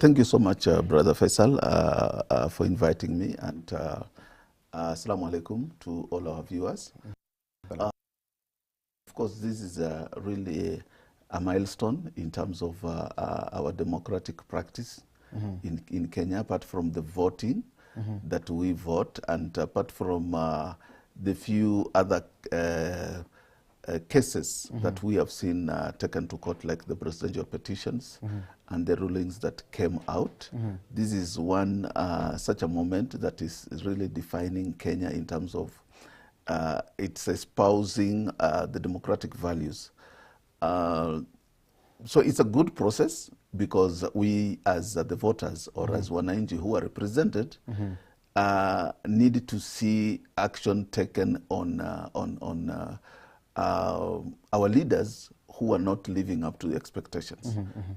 Thank you so much, Brother Faisal, for inviting me, and Assalamu alaikum to all our viewers. Of course, this is really a milestone in terms of our democratic practice in Kenya, apart from the voting that we vote, and apart from the few other cases that we have seen taken to court, like the presidential petitions and the rulings that came out. This is one such a moment that is really defining Kenya in terms of it's espousing the democratic values. So it's a good process because we, as the voters or as wananchi who are represented, need to see action taken on our leaders who are not living up to the expectations.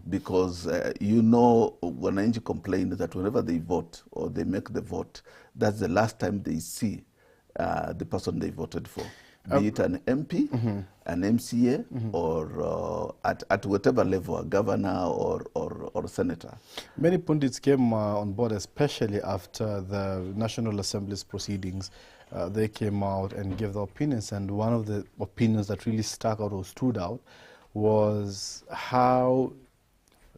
Because wananchi complain that whenever they vote or they make the vote, that's the last time they see the person they voted for. Be it an MP, an MCA, or at whatever level, a governor or senator. Many pundits came on board, especially after the National Assembly's proceedings. They came out and gave their opinions, and one of the opinions that really stuck out or stood out was how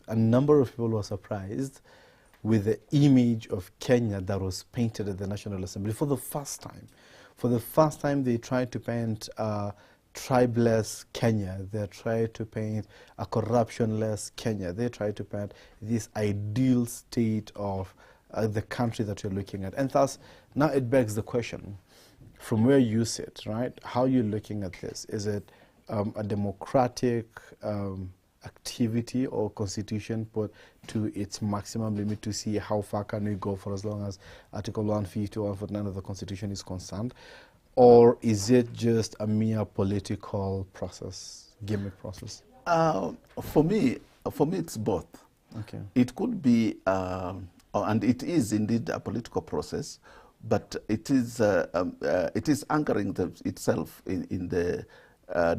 a number of people were surprised with the image of Kenya that was painted at the National Assembly for the first time. For the first time, they tried to paint a tribeless Kenya. They tried to paint a corruption-less Kenya. They tried to paint this ideal state of the country that you're looking at. And thus, now it begs the question, from where you sit, right? How are you looking at this? Is it a democratic activity or constitution put to its maximum limit to see how far can we go for as long as Article 150 or 149 of the Constitution is concerned? Or is it just a mere political process, gimmick process? For me, it's both. Okay. It could be, and it is indeed a political process, but it is anchoring itself in the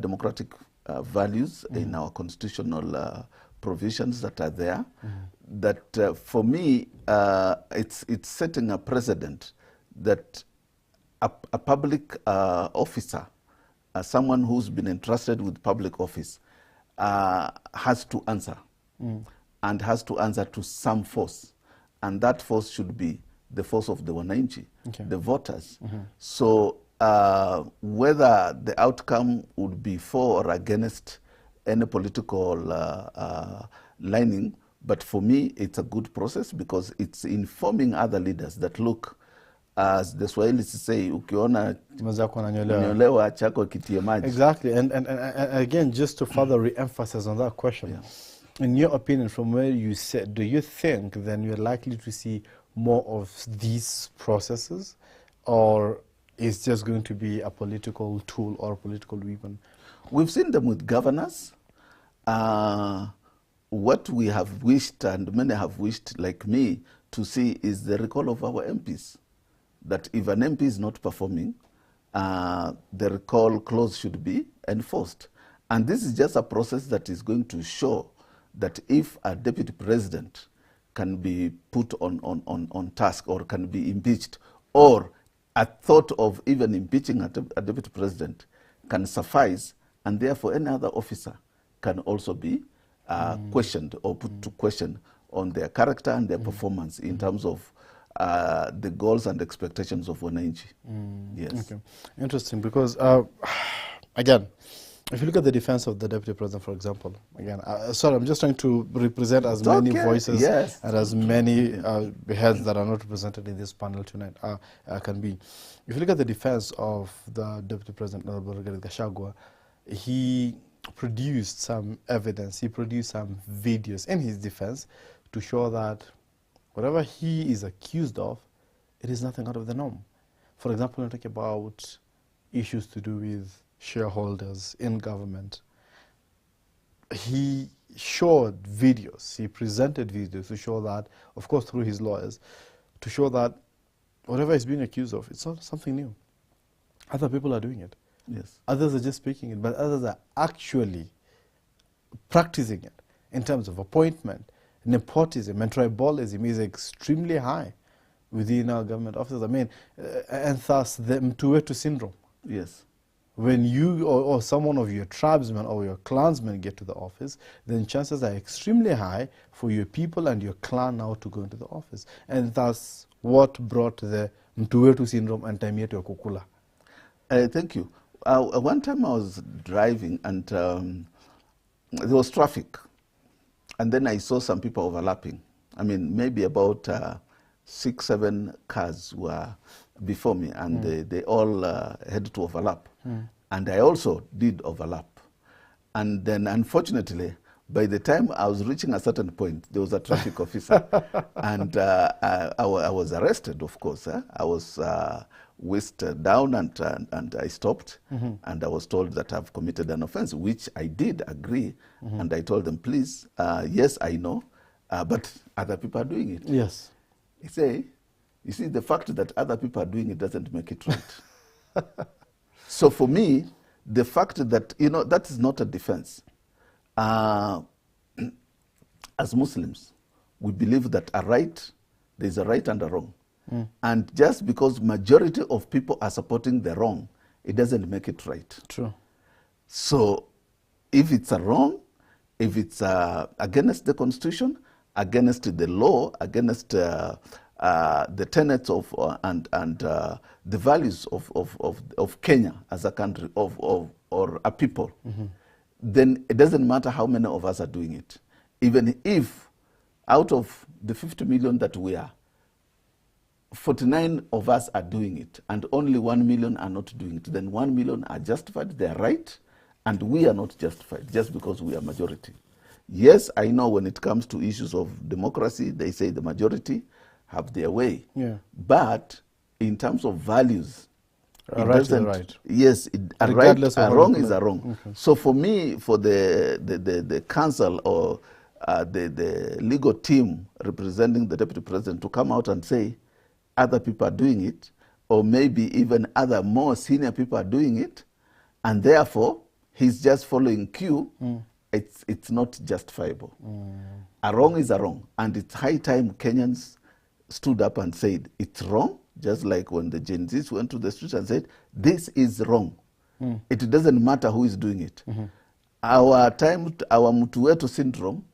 democratic values in our constitutional provisions that are there. That for me, it's setting a precedent that a public officer, someone who's been entrusted with public office, has to answer, and has to answer to some force, and that force should be the force of the wananchi, the voters. So whether the outcome would be for or against any political lining, but for me, it's a good process because it's informing other leaders that, look, as the Swahilis say, ukiona nyolewa chako kitie maji. Exactly, and again, just to further re-emphasize on that question, in your opinion, from where you sit, do you think then you're likely to see more of these processes, or is just going to be a political tool or a political weapon? We've seen them with governors. What we have wished, and many have wished, like me, to see is the recall of our MPs. That if an MP is not performing, the recall clause should be enforced. And this is just a process that is going to show that if a deputy president can be put on task or can be impeached, or a thought of even impeaching a deputy president can suffice, and therefore any other officer can also be questioned or put to question on their character and their performance in terms of the goals and expectations of wananchi. Yes. Okay. Interesting, because again, if you look at the defense of the deputy president, for example, again, sorry, I'm just trying to represent as many voices and as many heads that are not represented in this panel tonight can be. If you look at the defense of the deputy president, Gachagua, he produced some evidence, he produced some videos in his defense to show that whatever he is accused of, it is nothing out of the norm. For example, when we talk about issues to do with shareholders in government, he showed videos, he presented videos to show that, of course through his lawyers, to show that whatever he's being accused of, it's not something new. Other people are doing it. Yes. Others are just speaking it, but others are actually practicing it in terms of appointment, nepotism and tribalism is extremely high within our government offices. I mean, and thus the Mtuwetu syndrome. Yes. When you or someone of your tribesmen or your clansmen get to the office, then chances are extremely high for your people and your clan now to go into the office. And that's what brought the Mtuwetu syndrome and Taimieto Kukula. Thank you. One time I was driving and there was traffic. And then I saw some people overlapping. I mean, maybe about 6, 7 cars were before me, and they all had to overlap. And I also did overlap. And then, unfortunately, by the time I was reaching a certain point, there was a traffic officer. And I was arrested, of course. I was whisked down and I stopped. And I was told that I've committed an offense, which I did agree. And I told them, please, yes, I know, but other people are doing it. Yes. You see, the fact that other people are doing it doesn't make it right. So for me, the fact that, that is not a defense. As Muslims, we believe that there's a right and a wrong. And just because majority of people are supporting the wrong, it doesn't make it right. True. So if it's a wrong, if it's against the Constitution, against the law, against the tenets of and the values of Kenya as a country or a people, then it doesn't matter how many of us are doing it. Even if out of the 50 million that we are, 49 of us are doing it, and only 1 million are not doing it, then 1 million are justified, they are right, and we are not justified just because we are majority. Yes, I know when it comes to issues of democracy, they say the majority have their way. Yeah. But in terms of values, a right is a right. Yes, a wrong is a wrong. Okay. So for me, for the council or the legal team representing the deputy president to come out and say other people are doing it, or maybe even other more senior people are doing it, and therefore he's just following cue, it's not justifiable. A wrong is a wrong, and it's high time Kenyans stood up and said it's wrong, just like when the Gen Zs went to the streets and said this is wrong. It doesn't matter who is doing it. Our Mtuwetu syndrome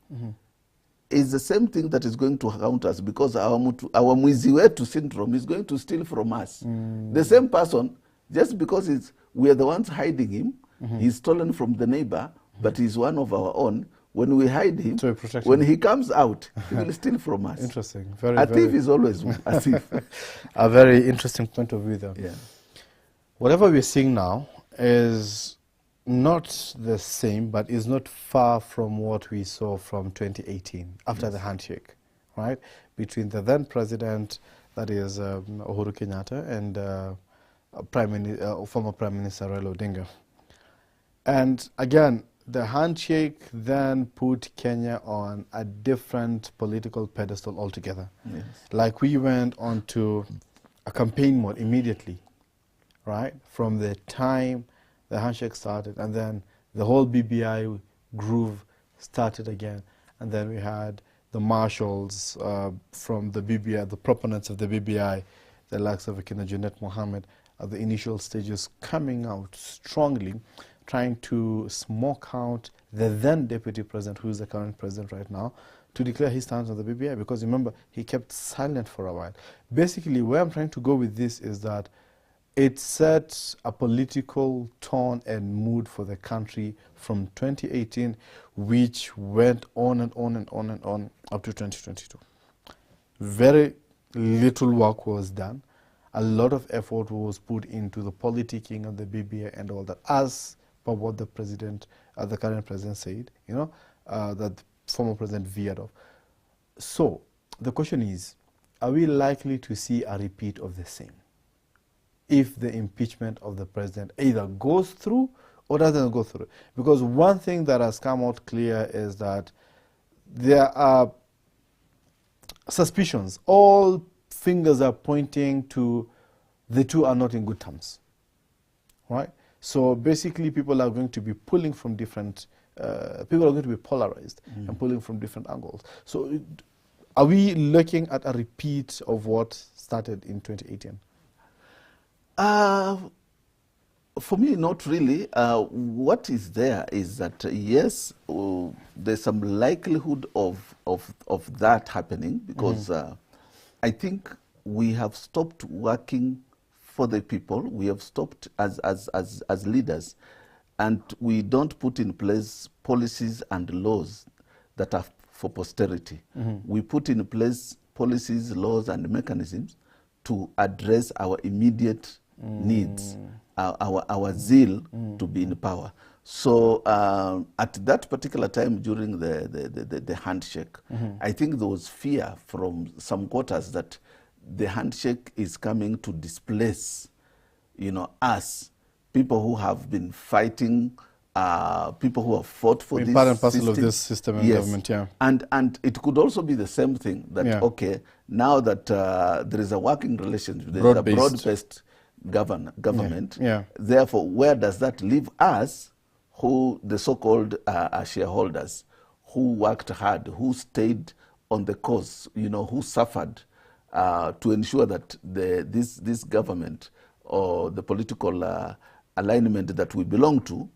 is the same thing that is going to haunt us, because our Mwiziwetu syndrome is going to steal from us. The same person, just because we are the ones hiding him, he's stolen from the neighbor, but he's one of our own. When we hide him, when he comes out, he will steal from us. Interesting. A thief is always a thief. A very interesting point of view there. Yeah. Whatever we're seeing now is not the same, but is not far from what we saw from 2018, after the handshake, right? Between the then president, that is Uhuru Kenyatta, and former Prime Minister Raila Odinga. And again, the handshake then put Kenya on a different political pedestal altogether. Yes. Like we went on to a campaign mode immediately, right? From the time the handshake started, and then the whole BBI groove started again. And then we had the marshals from the BBI, the proponents of the BBI, the likes of Jeanette Mohammed, at the initial stages coming out strongly, trying to smoke out the then deputy president, who is the current president right now, to declare his stance on the BBI, because remember, he kept silent for a while. Basically, where I'm trying to go with this is that it sets a political tone and mood for the country from 2018, which went on and on and on and on up to 2022. Very little work was done. A lot of effort was put into the politicking of the BBI and all that, as per what the president, the current president said, that the former president veered off. So the question is, are we likely to see a repeat of the same if the impeachment of the president either goes through or doesn't go through? Because one thing that has come out clear is that there are suspicions. All fingers are pointing to the two are not in good terms, right? So basically people are going to be pulling from different people are going to be polarized and pulling from different angles. So are we looking at a repeat of what started in 2018? For me, not really. What is there is that, yes, there's some likelihood of that happening, because I think we have stopped working for the people. We have stopped as leaders, and we don't put in place policies and laws that are for posterity. We put in place policies, laws, and mechanisms to address our immediate needs, our zeal to be in power. So at that particular time during the handshake, I think there was fear from some quarters that the handshake is coming to displace, us, people who have been fighting, people who have fought for this part and parcel system. of this system and government, yeah. And it could also be the same thing, that, okay, now that there is a working relationship, there is a broad-based government, therefore, where does that leave us, who the so-called shareholders, who worked hard, who stayed on the course, who suffered to ensure that this government or the political alignment that we belong to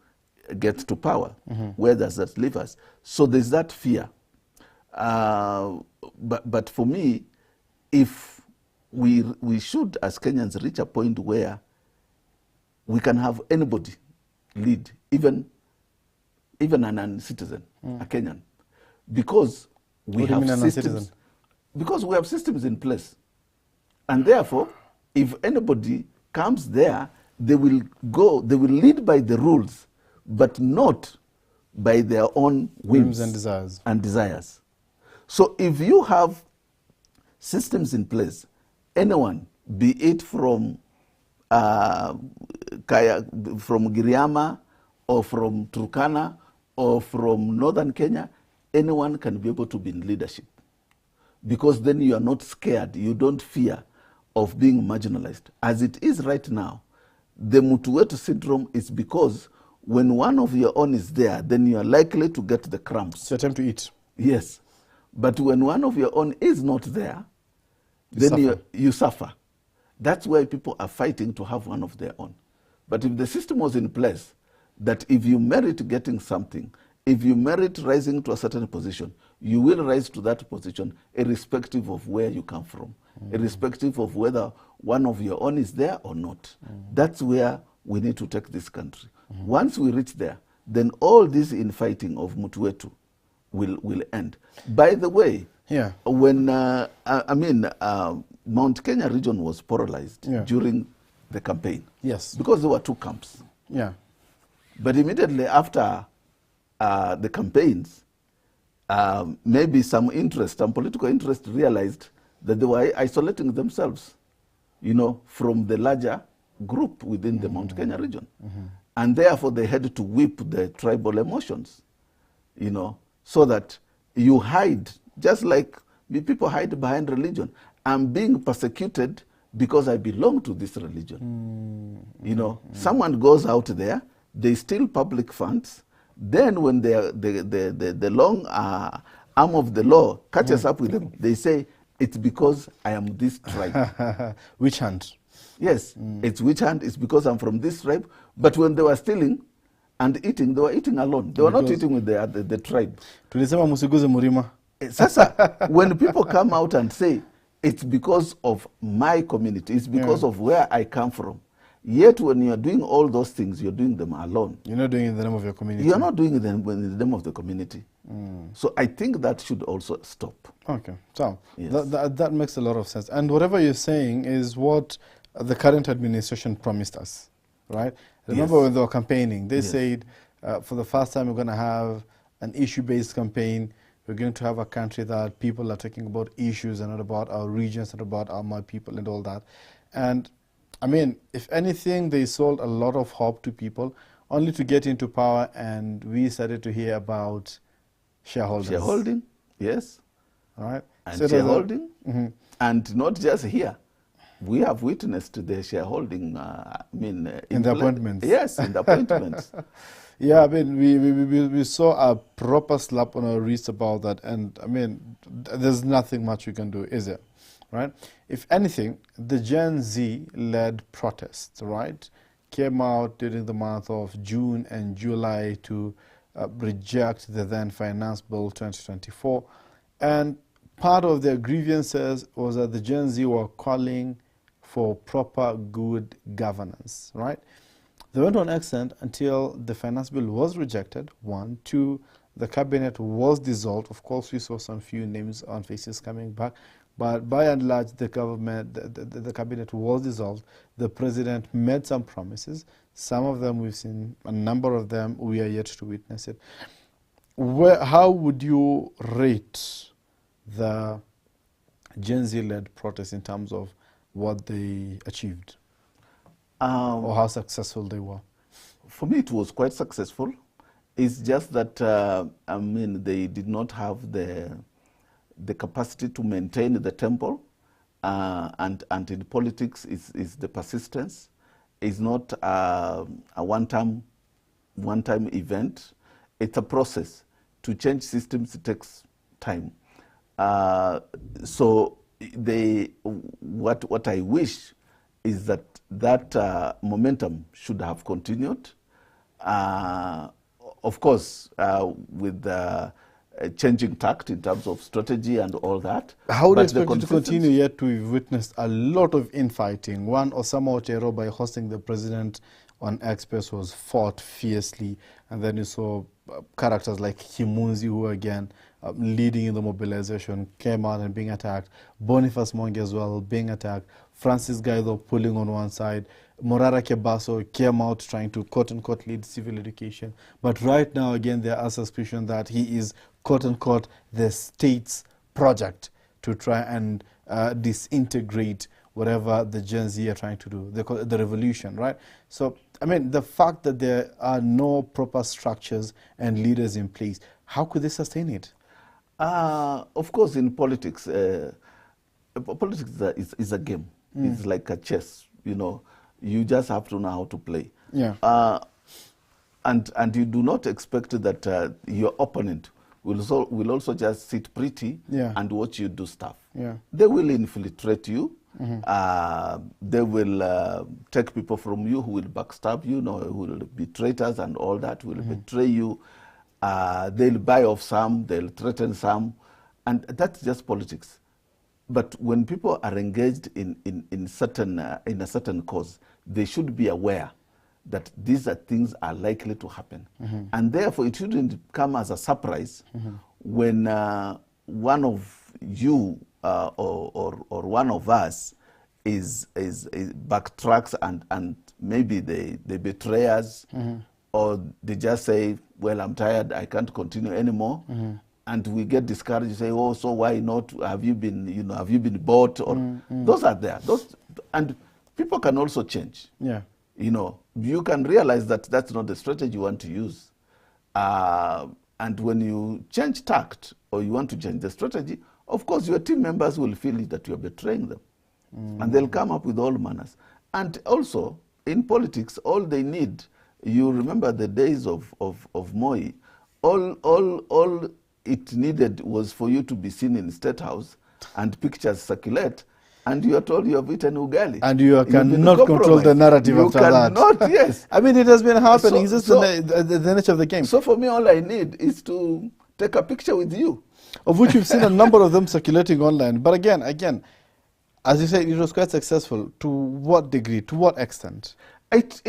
gets to power? Where does that leave us? So there's that fear. But for me, if we should, as Kenyans, reach a point where we can have anybody lead, even a non-citizen, a Kenyan, because we have systems. Because we have systems in place, and therefore, if anybody comes there, they will lead by the rules, but not by their own whims and desires. So if you have systems in place, anyone, be it from Giriama or from Turkana or from northern Kenya, anyone can be able to be in leadership. Because then you are not scared, you don't fear of being marginalized. As it is right now, the Mutuwetu syndrome is because when one of your own is there, then you are likely to get the crumbs. It's your time to eat. Yes. But when one of your own is not there, you suffer. That's why people are fighting to have one of their own. But if the system was in place, that if you merit getting something, if you merit rising to a certain position, you will rise to that position irrespective of where you come from, irrespective of whether one of your own is there or not. That's where we need to take this country. Once we reach there, then all this infighting of Mutuwetu will end. By the way, when Mount Kenya region was polarized during the campaign, because there were two camps. But immediately after the campaigns, maybe some political interest realized that they were isolating themselves, from the larger group within the Mount Kenya region. And therefore they had to whip the tribal emotions, so that you hide, just like people hide behind religion. I'm being persecuted because I belong to this religion. Someone goes out there, they steal public funds, then when the long arm of the law catches up with them, they say, it's because I am this tribe. Witch hunt. Yes, it's witch hunt, it's because I'm from this tribe. But when they were stealing and eating, they were eating alone. They were not eating with the tribe. Tulisema musiguze murima. Sasa, when people come out and say, it's because of my community, it's because of where I come from, yet when you're doing all those things, you're doing them alone. You're not doing it in the name of your community. You're not doing it in the name of the community. So I think that should also stop. Okay, so that makes a lot of sense. And whatever you're saying is what the current administration promised us, right? Remember when they were campaigning, they said, for the first time we're going to have an issue-based campaign. We're going to have a country that people are talking about issues and not about our regions and about my people and all that. And I mean, if anything, they sold a lot of hope to people only to get into power, and we started to hear about shareholders. Shareholding, yes. All right. And so shareholding, and not just here, We have witnessed the shareholding, in the appointments. Yes, in the appointments. Yeah, I mean, we saw a proper slap on our wrist about that, and I mean, there's nothing much we can do, is it? Right? If anything, the Gen Z-led protests, right, came out during the month of June and July to reject the then Finance Bill 2024, and part of their grievances was that the Gen Z were calling for proper good governance, right? They went on excellent until the finance bill was rejected, one. Two, the cabinet was dissolved. Of course, we saw some few names on faces coming back, but by and large, the government, the cabinet was dissolved. The president made some promises. Some of them we've seen, a number of them we are yet to witness it. How would you rate the Gen Z-led protests in terms of what they achieved, or how successful they were? For me, it was quite successful. It's just that, they did not have the capacity to maintain the tempo, and in politics, is the persistence. It's not a one-time event. It's a process. To change systems, it takes time. So what I wish is that momentum should have continued. Of course, with changing tact in terms of strategy and all that. How would you expect it to continue, yet we've witnessed a lot of infighting? One, Osama Otero, by hosting the president on Express, was fought fiercely, and then you saw characters like Kimunzi, who again leading in the mobilization, came out and being attacked. Boniface Monge as well being attacked. Francis Gaido pulling on one side. Morara Kebaso came out trying to quote-unquote lead civil education. But right now, again, there are suspicions that he is quote-unquote the state's project to try and disintegrate whatever the Gen Z are trying to do. They call it the revolution, right? So, I mean, the fact that there are no proper structures and leaders in place, how could they sustain it? Of course, in politics, politics is a game. It's like a chess, you know. You just have to know how to play. Yeah. And you do not expect that your opponent will also just sit pretty and watch you do stuff. Yeah. They will infiltrate you. They will take people from you who will backstab you, who will be traitors and all that, will betray you. They'll buy off some, they'll threaten some, and that's just politics. But when people are engaged in a certain cause, they should be aware that these are things are likely to happen. And therefore, it shouldn't come as a surprise when one of you or one of us is backtracks and maybe they betray us, or they just say, well, I'm tired, I can't continue anymore. And we get discouraged, say, oh, so why not? Have you been bought? Or those are there. And people can also change. Yeah. You can realize that that's not the strategy you want to use. And when you change tact or you want to change the strategy, of course, your team members will feel that you're betraying them. And they'll come up with all manners. And also, in politics, all they need, you remember the days of Moi, all it needed was for you to be seen in State House and pictures circulate, and you are told you have eaten ugali. And you cannot control the narrative after that. You cannot, yes. I mean, it has been happening. It's just the nature of the game. So for me, all I need is to take a picture with you. Of which we've seen a number of them circulating online. But again, as you said, it was quite successful. To what degree? To what extent? It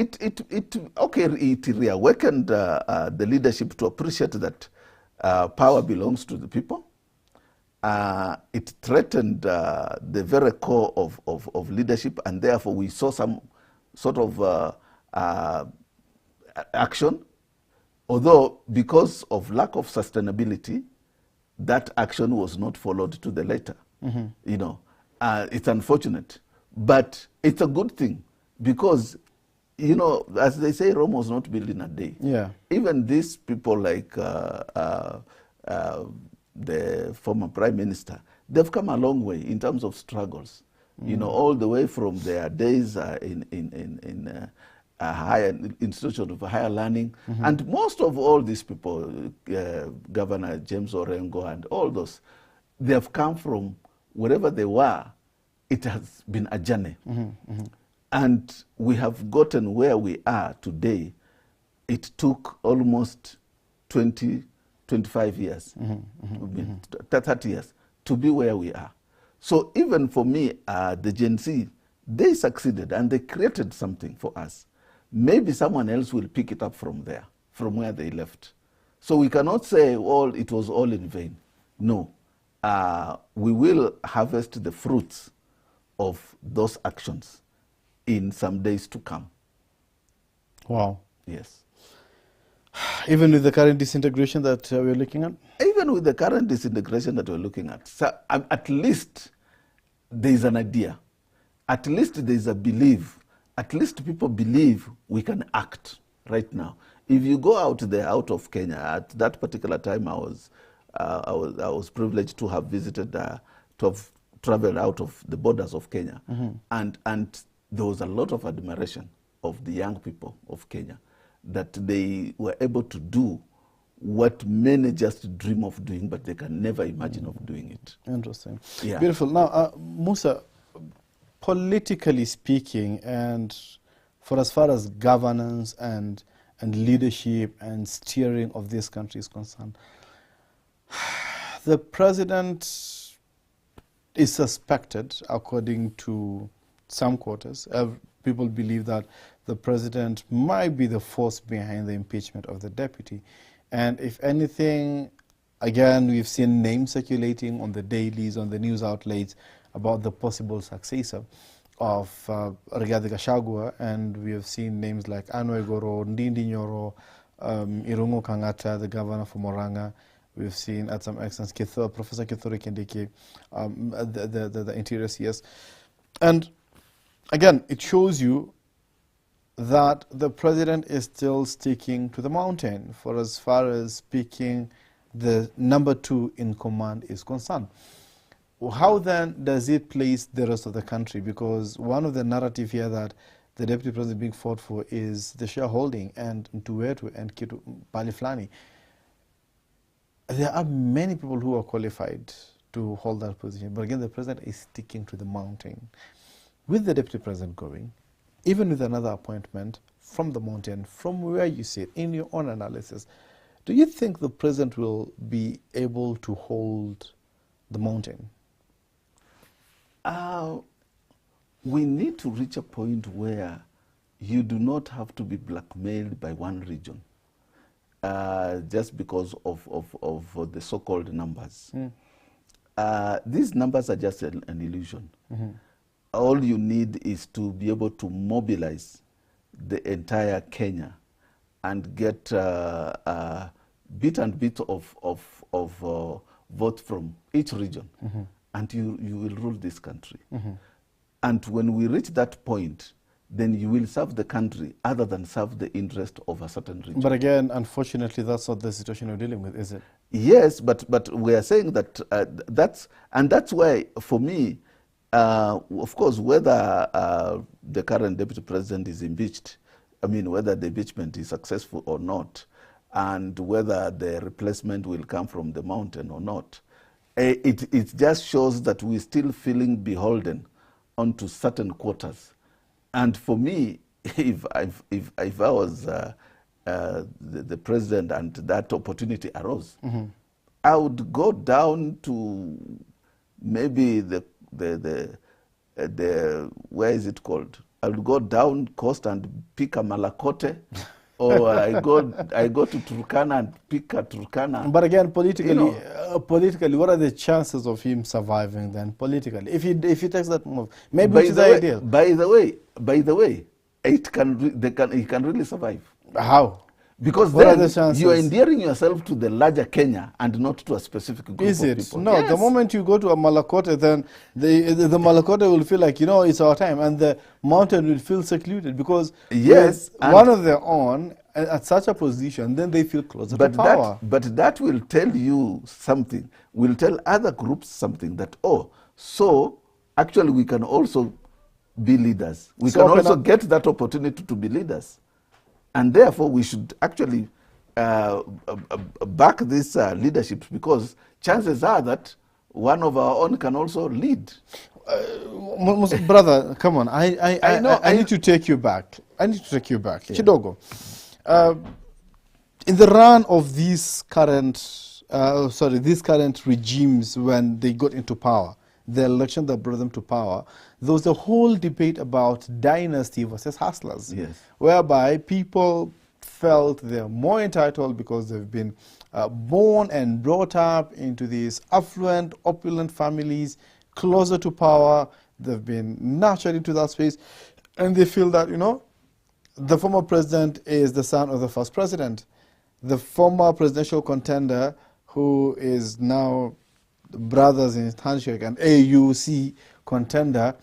reawakened the leadership to appreciate that power belongs to the people. It threatened the very core of leadership, and therefore we saw some sort of action. Although, because of lack of sustainability, that action was not followed to the letter. It's unfortunate, but it's a good thing because, as they say, Rome was not built in a day. Yeah. Even these people like the former prime minister, they've come a long way in terms of struggles. you know, all the way from their days in higher institution of higher learning. And most of all these people, Governor James Orengo and all those, they have come from wherever they were. It has been a journey. And we have gotten where we are today. It took almost 20, 25 years, 30 years to be where we are. So even for me, the Gen Z, they succeeded and they created something for us. Maybe someone else will pick it up from there, from where they left. So we cannot say, it was all in vain. No. We will harvest the fruits of those actions in some days to come. Wow. Yes. Even with the current disintegration that we're looking at? Even with the current disintegration that we're looking at, so, at least there is an idea. At least there is a belief. At least people believe we can act right now. If you go out there, out of Kenya, at that particular time I was privileged to have visited, to have traveled out of the borders of Kenya. And there was a lot of admiration of the young people of Kenya, that they were able to do what many just dream of doing, but they can never imagine of doing it. Interesting. Yeah. Beautiful. Now, Musa, politically speaking, and for as far as governance and leadership and steering of this country is concerned, the president is suspected, according to some quarters. People believe that the president might be the force behind the impeachment of the deputy. And if anything, again, we've seen names circulating on the dailies, on the news outlets, about the possible successor of Rigathi Gachagua, and we have seen names like Anwe Goro, Ndindi Nyoro, Irungu Kangata, the governor from Moranga. We've seen at some extent Professor Kithure Kindiki, the interior CS. And again, it shows you that the president is still sticking to the mountain for as far as speaking the number 2 in command is concerned. How then does it place the rest of the country? Because one of the narrative here that the deputy president being fought for is the shareholding and Ntuwetu and Kitu Paliflani. There are many people who are qualified to hold that position, but again, the president is sticking to the mountain. With the deputy president going, even with another appointment from the mountain, from where you sit, in your own analysis, do you think the president will be able to hold the mountain? We need to reach a point where you do not have to be blackmailed by one region just because of the so-called numbers. These numbers are just an illusion. All you need is to be able to mobilize the entire Kenya and get bit and bit of vote from each region, and you will rule this country. And when we reach that point, then you will serve the country other than serve the interest of a certain region. But again, unfortunately, that's not the situation we're dealing with, is it? Yes, but we are saying that that's why, for me, of course, whether the current deputy president is impeached, I mean, whether the impeachment is successful or not, and whether the replacement will come from the mountain or not, it just shows that we're still feeling beholden onto certain quarters. And for me, if I was the president and that opportunity arose, I would go down to maybe the where is it called? I would go down coast and pick a Malakote, or I go to Turkana and pick a Turkana. But again, politically, politically, what are the chances of him surviving then politically? If he takes that move, maybe which is the ideal. By the way, he can really survive. How? Because what then you are endearing yourself to the larger Kenya and not to a specific group of people. No, yes. The moment you go to a Malakote, then the Malakote will feel like, it's our time, and the mountain will feel secluded because yes, one of their own at such a position, then they feel closer to power. But that will tell you something, will tell other groups something that, so actually we can also be leaders. We So can also get that opportunity to be leaders. And therefore, we should actually back these leaderships, because chances are that one of our own can also lead. Brother, come on. I need to take you back. I need to take you back. Yeah. Chidogo, in the run of these current regimes, when they got into power, the election that brought them to power, there was a whole debate about dynasty versus hustlers, yes, whereby people felt they're more entitled because they've been born and brought up into these affluent, opulent families, closer to power. They've been nurtured into that space, and they feel that, you know, the former president is the son of the first president. The former presidential contender, who is now brothers in handshake and AUC contender,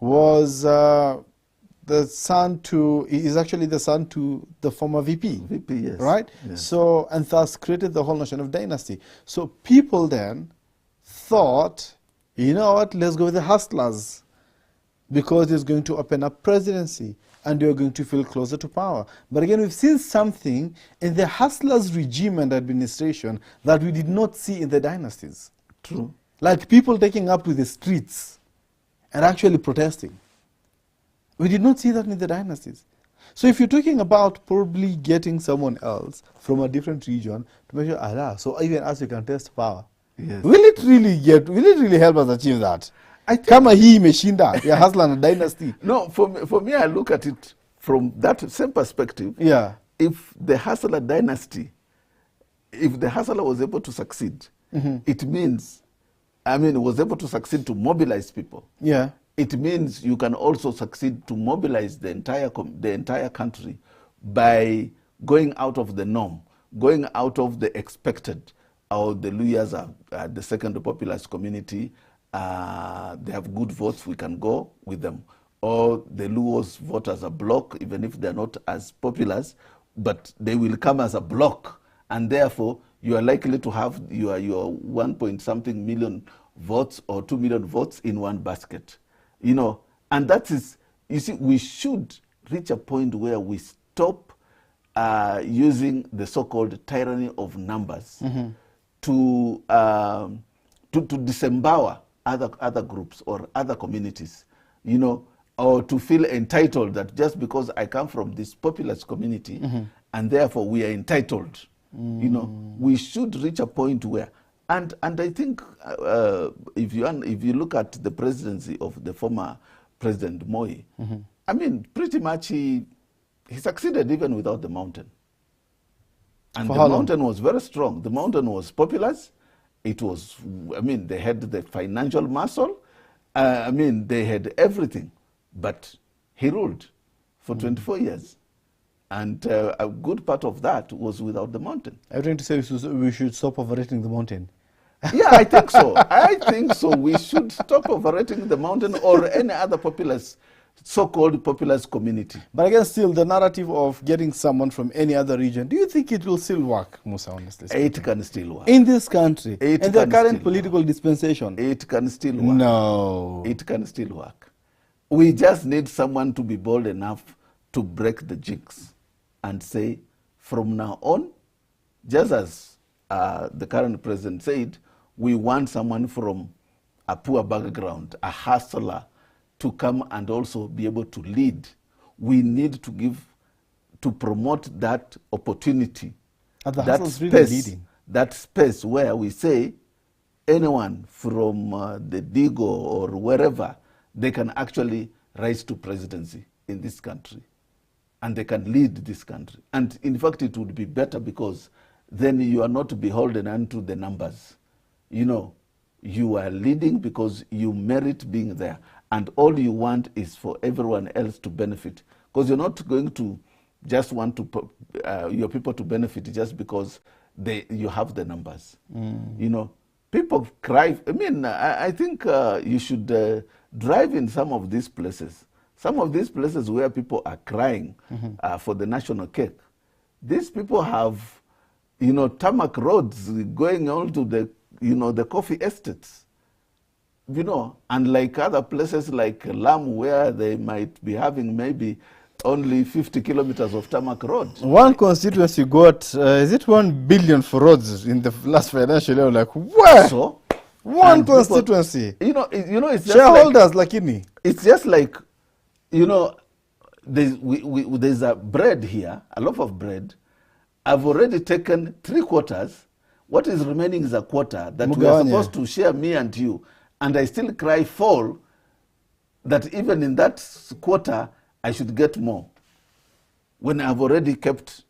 was the son to, is actually the son to the former VP. VP, yes. Right? Yes. So, and thus created the whole notion of dynasty. So people then thought, you know what, let's go with the hustlers, because it's going to open up presidency and you're going to feel closer to power. But again, we've seen something in the hustlers regime and administration that we did not see in the dynasties. True. Like people taking up to the streets and actually protesting. We did not see that in the dynasties. So if you're talking about probably getting someone else from a different region to make sure, so even as you can test power, yes, will it really help us achieve that? Kama hii imeshinda ya hustler and dynasty. No, for me, I look at it from that same perspective. Yeah. If the hustler dynasty, if the hustler was able to succeed, it means, was able to succeed to mobilize people. Yeah. It means you can also succeed to mobilize the entire country by going out of the norm, going out of the expected. Or the Luyas are the second populous community. They have good votes, we can go with them. Or the Luos vote as a bloc, even if they're not as populous, but they will come as a bloc. And therefore, you are likely to have your 1-point-something million votes or 2 million votes in one basket. You know, and that is, you see, we should reach a point where we stop using the so-called tyranny of numbers to disempower other groups or other communities, you know, or to feel entitled that just because I come from this populous community and therefore we are entitled. You know, we should reach a point where, and I think if you look at the presidency of the former President Moi, pretty much he succeeded even without the mountain. And the mountain was very strong. The mountain was populous. It was, they had the financial muscle. They had everything. But he ruled for 24 years. And a good part of that was without the mountain. Are you trying to say we should stop overrating the mountain? Yeah, I think so. I think so. We should stop overrating the mountain or any other populous, so-called populous community. But again, still, the narrative of getting someone from any other region, do you think it will still work, Musa, honestly speaking? It can still work. In this country, in the current political dispensation? It can still work. No. It can still work. We just need someone to be bold enough to break the jinx and say, from now on, just as the current president said, we want someone from a poor background, a hustler, to come and also be able to lead. We need to promote that opportunity, that space, really leading. That space where we say anyone from the Digo or wherever, they can actually rise to presidency in this country. And they can lead this country. And in fact, it would be better because then you are not beholden unto the numbers. You know, you are leading because you merit being there. And all you want is for everyone else to benefit. Because you're not going to just want to your people to benefit just because you have the numbers. You know, people cry. I think you should drive in some of these places. Some of these places where people are crying for the national cake. These people have, tarmac roads going on to the, the coffee estates. You know, unlike other places like Lamu, where they might be having maybe only 50 kilometers of tarmac road. One constituency got, is it 1 billion for roads in the last financial year? Like, where? So, one constituency. People, you know, it's just shareholders like Ini. It's just like, you know, there's a bread here, a loaf of bread. I've already taken 3/4. What is remaining is a quarter that we are supposed to share, me and you. And I still cry foul that even in that quarter, I should get more when I've already kept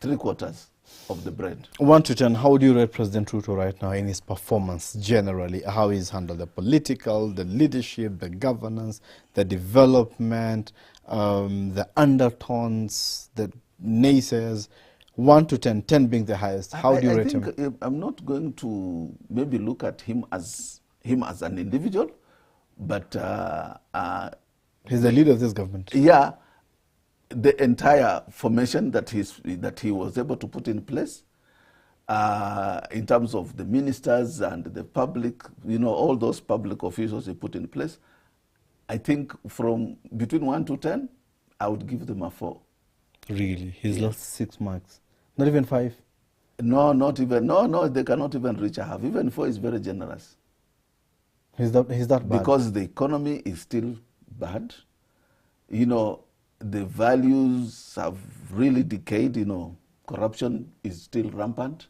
3/4 of the bread. 1 to 10, how do you rate President Ruto right now in his performance generally? How he's handled the political, the leadership, the governance, the development, the undertones, the naysayers? 1 to 10, 10 being the highest. How do you rate him? I'm not going to maybe look at him as an individual, but he's the leader of this government. Yeah, the entire formation that he was able to put in place, in terms of the ministers and the public, you know, all those public officials he put in place. I think from between 1 to 10, I would give them a 4. Really? He's lost 6 marks. Not even 5? No, not even. No, they cannot even reach a half. Even 4 is very generous. He's that bad? Because the economy is still bad. You know, the values have really decayed. You know, corruption is still rampant.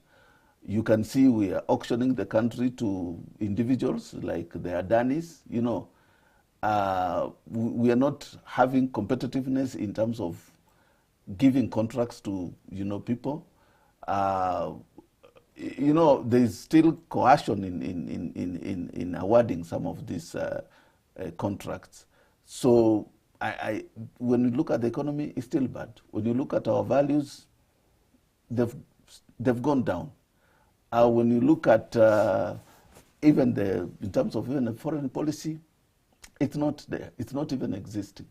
You can see we are auctioning the country to individuals like the Adanis. You know, we are not having competitiveness in terms of giving contracts to, you know, people. You know, there's still coercion in awarding some of these contracts. So when you look at the economy, it's still bad. When you look at our values, they've gone down. When you look at even in terms of even the foreign policy, it's not there. It's not even existing.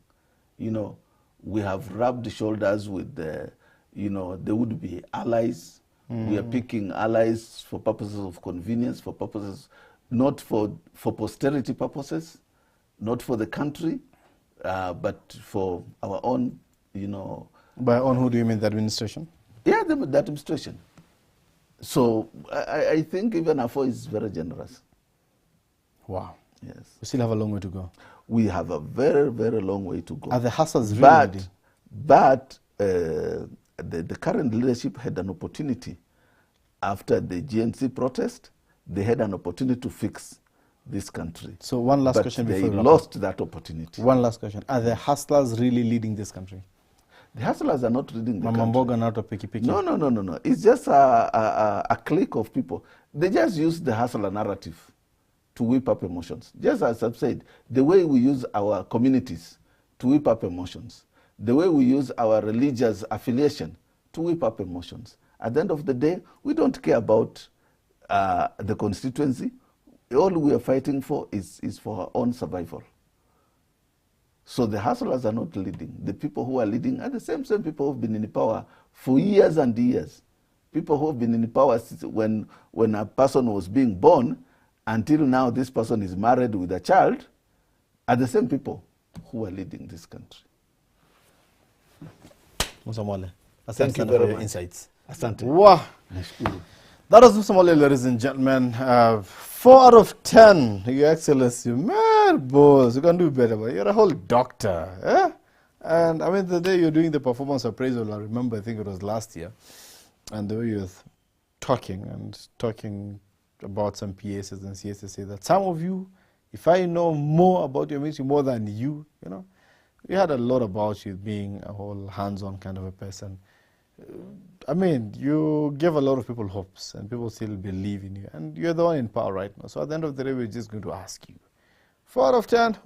You know, we have rubbed shoulders with the, you know, there would be allies. We are picking allies for purposes of convenience, for purposes, not for posterity purposes, not for the country, but for our own, you know. By own, who do you mean, the administration? Yeah, the administration. So I think even a 4 is very generous. Wow. Yes. We still have a long way to go. We have a very, very long way to go. Are the hustles really But the current leadership had an opportunity after the GNC protest. They had an opportunity to fix this country. So one last question before they lost that opportunity. One last question. Are the hustlers really leading this country? The hustlers are not leading the country. Mamamboga not a picky. No. It's just a clique of people. They just use the hustler narrative to whip up emotions. Just as I've said, the way we use our communities to whip up emotions, the way we use our religious affiliation to whip up emotions. At the end of the day, we don't care about the constituency. All we are fighting for is for our own survival. So the hustlers are not leading. The people who are leading are the same people who have been in power for years and years. People who have been in power since when a person was being born until now this person is married with a child are the same people who are leading this country. Musa Mwale, thank you very much. For your insights. Asante. Wow. That was Musa Mwale, ladies and gentlemen. 4 out of 10, Your Excellency. Man, boss, you can do better, but you're a whole doctor. Eh? And I mean, the day you're doing the performance appraisal, I remember, I think it was last year, and the way you were talking about some PSs and CSs, that some of you, if I know more about your ministry more than you, you know, we had a lot about you being a whole hands-on kind of a person. I mean, you give a lot of people hopes, and people still believe in you, and you're the one in power right now. So at the end of the day, we're just going to ask you. 4 out of 10,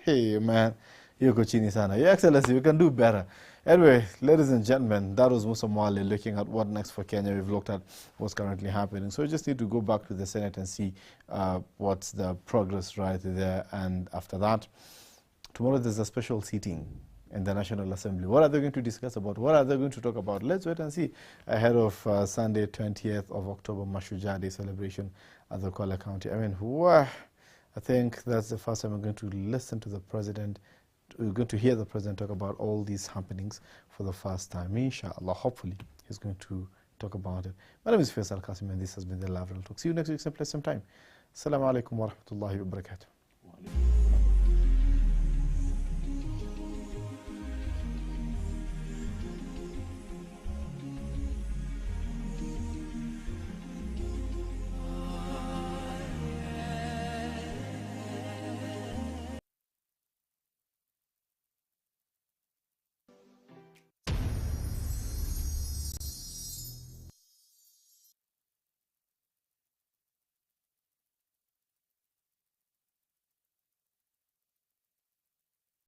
hey, man, you're Kochini Sana. Your Excellency, we can do better. Anyway, ladies and gentlemen, that was Musa Mwale looking at what next for Kenya. We've looked at what's currently happening. So we just need to go back to the Senate and see what's the progress right there. And after that, tomorrow there's a special sitting in the National Assembly. What are they going to discuss about? What are they going to talk about? Let's wait and see ahead of Sunday, 20th of October, Mashujaa Day celebration at the Kwale County. I mean, I think that's the first time we're going to listen to the president. We're going to hear the president talk about all these happenings for the first time. Inshallah, hopefully, he's going to talk about it. My name is Faisal Kassim, and this has been the Live Talk. See you next week, same place, same time. Assalamu alaikum wa rahmatullahi wa barakatuh.